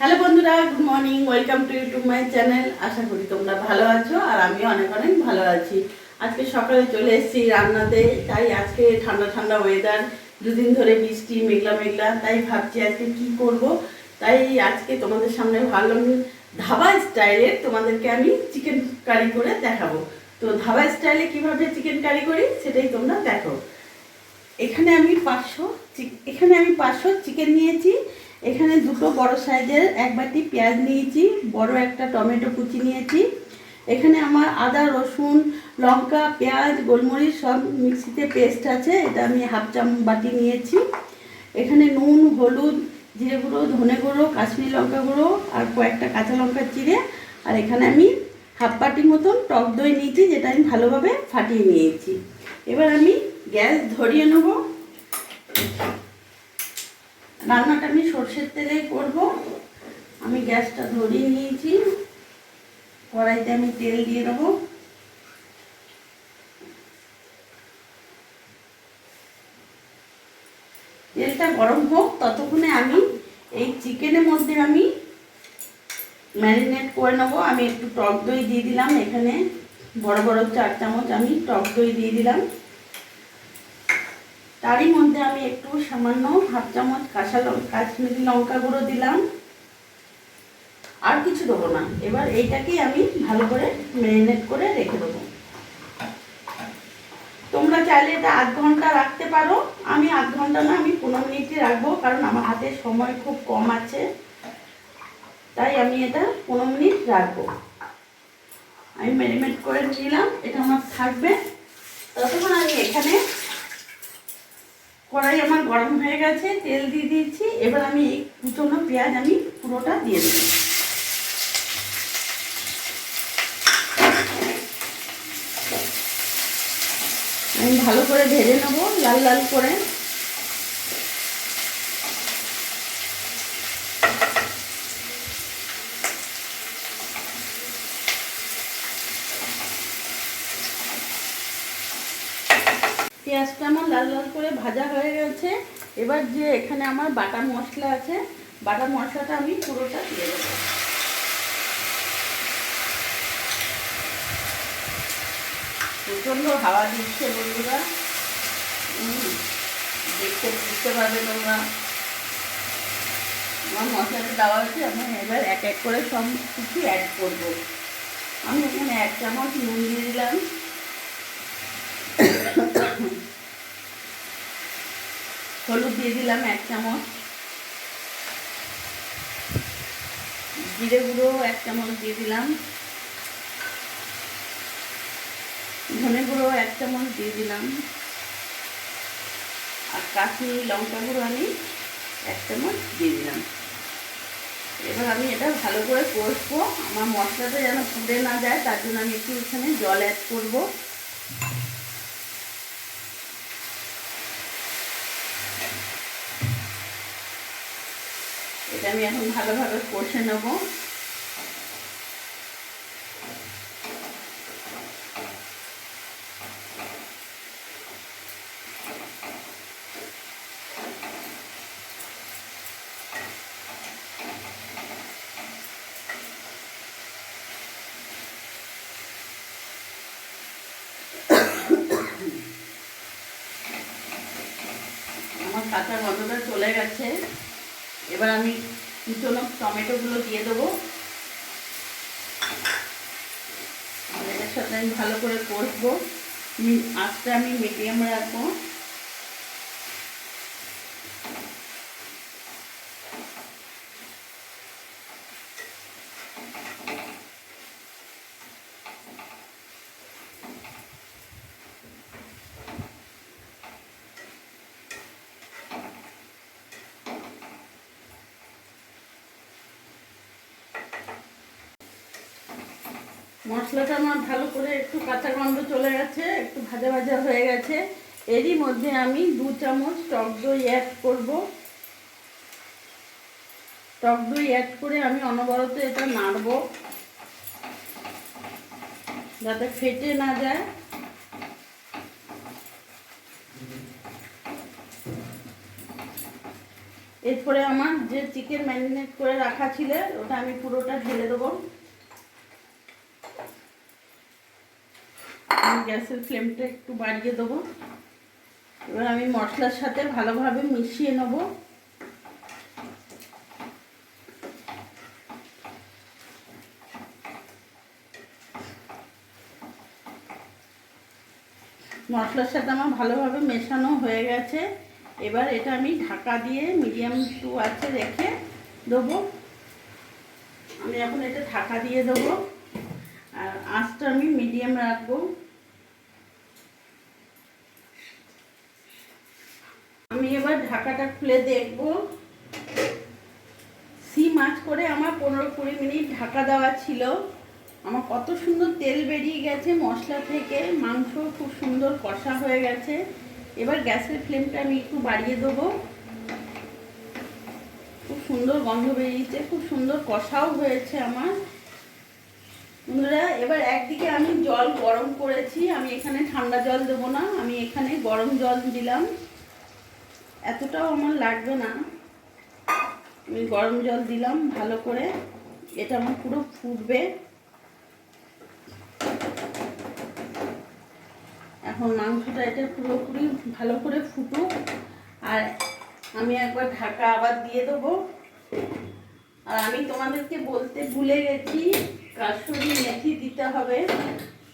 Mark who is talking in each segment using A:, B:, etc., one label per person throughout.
A: Hello বন্ধুরা, good morning. Welcome to YouTube my channel. আশা করি তোমরা ভালো আছো আর আমি অনেক অনেক ভালো আছি। আজকে সকালে চলে এসেছি রান্নাতে। তাই আজকে ঠান্ডা ঠান্ডা ওয়েদার, দুদিন ধরে বৃষ্টি মেঘলা মেঘলা, তাই ভাবছি আজকে কি করব। তাই আজকে তোমাদের সামনে ভাবলাম ধাবা স্টাইলে তোমাদেরকে আমি চিকেন কারি করে দেখাবো। তো ধাবা স্টাইলে কিভাবে চিকেন কারি করি সেটাই তোমরা দেখো। এখানে আমি 500 চিকেন নিয়েছি। এখানে দুটো বড় সাইজের এক বাটি পেঁয়াজ নিয়েছি, বড় একটা টমেটো কুচি নিয়েছি। এখানে আমার আদা রসুন লঙ্কা পেঁয়াজ গোলমরিচ সব মিক্সিতে পেস্ট আছে, এটা আমি হাফ বাটি নিয়েছি। এখানে নুন হলুদ জিরে গুঁড়ো ধনে গুঁড়ো কাশ্মীরি লঙ্কা গুঁড়ো আর কয়েকটা কাঁচা লঙ্কা চিড়ে, আর এখানে আমি হাফ বাটি মতন টক দই নিয়েছি, যেটা আমি ভালোভাবে ফাটিয়ে নিয়েছি। এবার আমি গ্যাস ধরিয়ে নেব। রান্নাটা আমি সর্ষের তেলেই করব। আমি গ্যাসটা ধরিয়ে নিয়েছি। কড়াইতে আমি তেল দিয়ে দেবো। তেলটা গরম হোক, ততক্ষণে আমি এই চিকেনের মধ্যে আমি ম্যারিনেট করে নেবো। আমি একটু টক দই দিয়ে দিলাম, এখানে বড় বড় 4 চামচ আমি টক দই দিয়ে দিলাম। তারই মধ্যে আমি একটু সামান্য হাফ চামচ কাশ্মীরি লঙ্কা গুঁড়ো দিলাম। আর কিছু দেবো না। এবার এইটাকেই আমি ভালো করে ম্যারিনেট করে রেখে দেবো। তোমরা চাইলে এটা আধ ঘন্টা রাখতে পারো। আমি আধ ঘন্টা না, আমি 15 মিনিটই রাখবো, কারণ আমার হাতে সময় খুব কম আছে। তাই আমি এটা 15 মিনিট রাখবো। আমি ম্যারিনেট করে নিলাম, এটা আমার থাকবে। ততক্ষণ আমি এখানে কড়াই আমার গরম হয়ে গেছে, তেল দিয়ে দিয়েছি। এবার আমি এই কুচনো পেঁয়াজ আমি পুরোটা দিয়ে দেবো। আমি ভালো করে ভেজে নেবো লাল লাল করে। পেঁয়াজটা আমার লাল লাল করে ভাজা হয়ে গেছে। এবার যে এখানে আমার বাটা মশলা আছে, বাটা মশলাটা আমি পুরোটা দিয়ে দেবো। প্রচণ্ড হাওয়া দিচ্ছে বন্ধুরা, দেখতে বুঝতে পারবে তোমরা। আমার মশলাটা দেওয়া হয়েছে, আমি এবার এক এক করে সব কিছু অ্যাড করবো। আমি এখানে 1 চামচ নুন দিয়ে দিলাম, হলুদ দিয়ে দিলাম 1 চামচ, জিরে গুঁড়ো 1 চামচ দিয়ে দিলাম, ধনে গুঁড়ো 1 চামচ দিয়ে দিলাম, আর কাশ্মীরি লঙ্কা গুঁড়ো আমি 1 চামচ দিয়ে দিলাম। এবার আমি এটা ভালো করে কষবো। আমার মশলাটা যেন পুড়ে না যায়, তার জন্য আমি একটু এখানে জল অ্যাড করব। এটা আমি এখন ভালোভাবে কষে নেব। আমার কাঁচা গন্ধটা চলে গেছে। এবার আমি কুচনো টমেটোগুলো দিয়ে দেবো। এটার সাথে আমি ভালো করে কষবো। আঁচটা আমি মিডিয়াম রাখবো। মশলাটা আমার ভালো করে একটু কাঁচা গন্ধ চলে গেছে, একটু ভাজা ভাজা হয়ে গেছে। এরই মধ্যে আমি 2 চামচ টক দই অ্যাড করব। টক দই অ্যাড করে আমি অনবরত এটা নাড়ব, যাতে ফেটে না যায়। এরপরে আমার যে চিকেন ম্যারিনেট করে রাখা ছিল ওটা আমি পুরোটা ঢেলে দেবো। আমি গ্যাসের ফ্লেমটা একটু বাড়িয়ে দেবো। এবার আমি মশলার সাথে ভালোভাবে মিশিয়ে নেব। মশলার সাথে আমার ভালোভাবে মেশানো হয়ে গেছে। এবার এটা আমি ঢাকা দিয়ে মিডিয়াম টু আঁচে রেখে দেবো। আমি এখন এটা ঢাকা দিয়ে দেবো আর আঁচটা আমি মিডিয়াম রাখবো। আমি এবার ঢাকাটা খুলে দেখব। সিম আঁচ করে আমার 15-20 মিনিট ঢাকা দেওয়া ছিল। আমার কত সুন্দর তেল বেরিয়ে গেছে মশলা থেকে, মাংস খুব সুন্দর কষা হয়ে গেছে। এবার গ্যাসের ফ্লেমটা আমি একটু বাড়িয়ে দেবো। খুব সুন্দর গন্ধ বেরিয়েছে, খুব সুন্দর কষাও হয়েছে আমার। বন্ধুরা এবার একদিকে আমি জল গরম করেছি, আমি এখানে ঠান্ডা জল দেবো না, আমি এখানে গরম জল দিলাম। এতটাও আমার লাগবে না, আমি গরম জল দিলাম ভালো করে। এটা আমার পুরো ফুটবে। এখন মাংসটা এটা পুরোপুরি ভালো করে ফুটুক। আর আমি একবার ঢাকা আবার দিয়ে দেবো। আর আমি তোমাদেরকে বলতে ভুলে গেছি, কাসুরি মেথি দিতে হবে।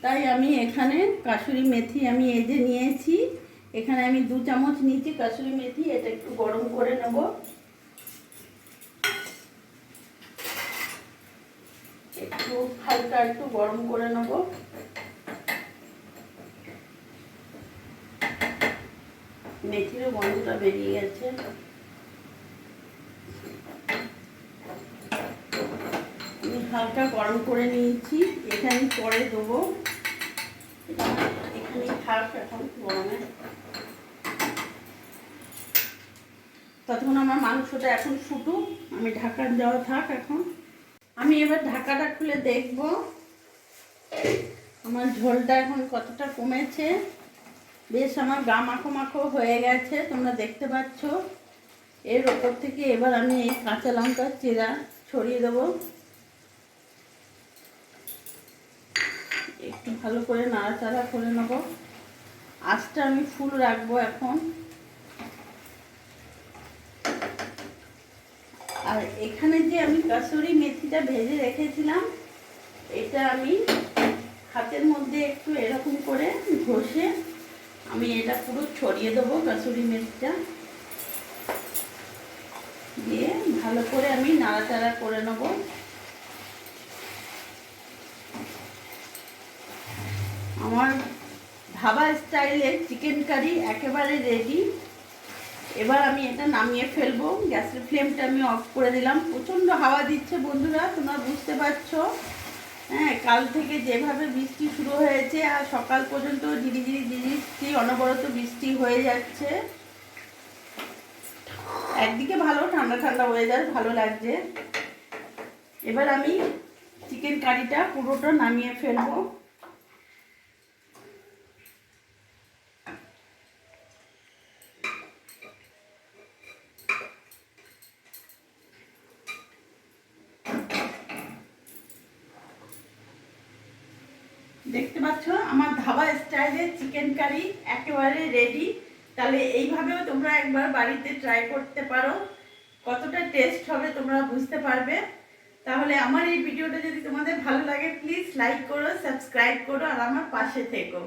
A: তাই আমি এখানে কাসুরি মেথি আমি এই যে নিয়েছি, এখানে আমি 2 চামচ নিয়েছি কাসুরি মেথি। এটা একটু গরম করে নেব। একটু হালকা একটু গরম করে নেব। মেথিরও গন্ধটা বেরিয়ে গেছে। আমি হালকা গরম করে নিয়েছি, এটা আমি পরে দেবো। এখানে থাক এখন গরমে। ততক্ষণ আমার মাংসটা এখন ফুটুক, আমি ঢাকা দেওয়া থাক এখন। আমি এবার ঢাকাটা খুলে দেখব আমার ঝোলটা এখন কতটা কমেছে। বেশ আমার গা মাখো মাখো হয়ে গেছে, তোমরা দেখতে পাচ্ছ। এর ওপর থেকে এবার আমি এই কাঁচা লঙ্কার চিরা ছড়িয়ে দেবো। একটু ভালো করে নাড়াচাড়া করে নেব। আঁচটা আমি ফুল রাখবো এখন। আর এখানে যে আমি কাসুরি মেথিটা ভেজে রেখেছিলাম, এটা আমি হাতের মধ্যে একটু এরকম করে ঘষে আমি এটা পুরো ছড়িয়ে দেবো। কাসুরি মেথিটা দিয়ে ভালো করে আমি নাড়াচাড়া করে নেব। আমার ধাবা স্টাইলের চিকেন কারি একেবারে রেডি। এবার আমি এটা নামিয়ে ফেলবো। গ্যাসের ফ্লেমটা আমি অফ করে দিলাম। প্রচণ্ড হাওয়া দিচ্ছে বন্ধুরা, তোমরা বুঝতে পারছো। হ্যাঁ, কাল থেকে যেভাবে বৃষ্টি শুরু হয়েছে আর সকাল পর্যন্ত ঝিরিঝিরি অনবরত বৃষ্টি হয়ে যাচ্ছে। একদিকে ভালো ঠান্ডা ঠান্ডা ওয়েদার, ভালো লাগছে। এবার আমি চিকেন কারিটা পুরোটা নামিয়ে ফেলবো। দেখতে পাচ্ছ আমার ধাবা স্টাইলের চিকেন কারি একেবারে রেডি। তাহলে এইভাবেও তোমরা একবার বাড়িতে ট্রাই করতে পারো, কতটা টেস্ট হবে তোমরা বুঝতে পারবে। তাহলে আমার এই ভিডিওটা যদি তোমাদের ভালো লাগে প্লিজ লাইক করো, সাবস্ক্রাইব করো আর আমার পাশে থেকো।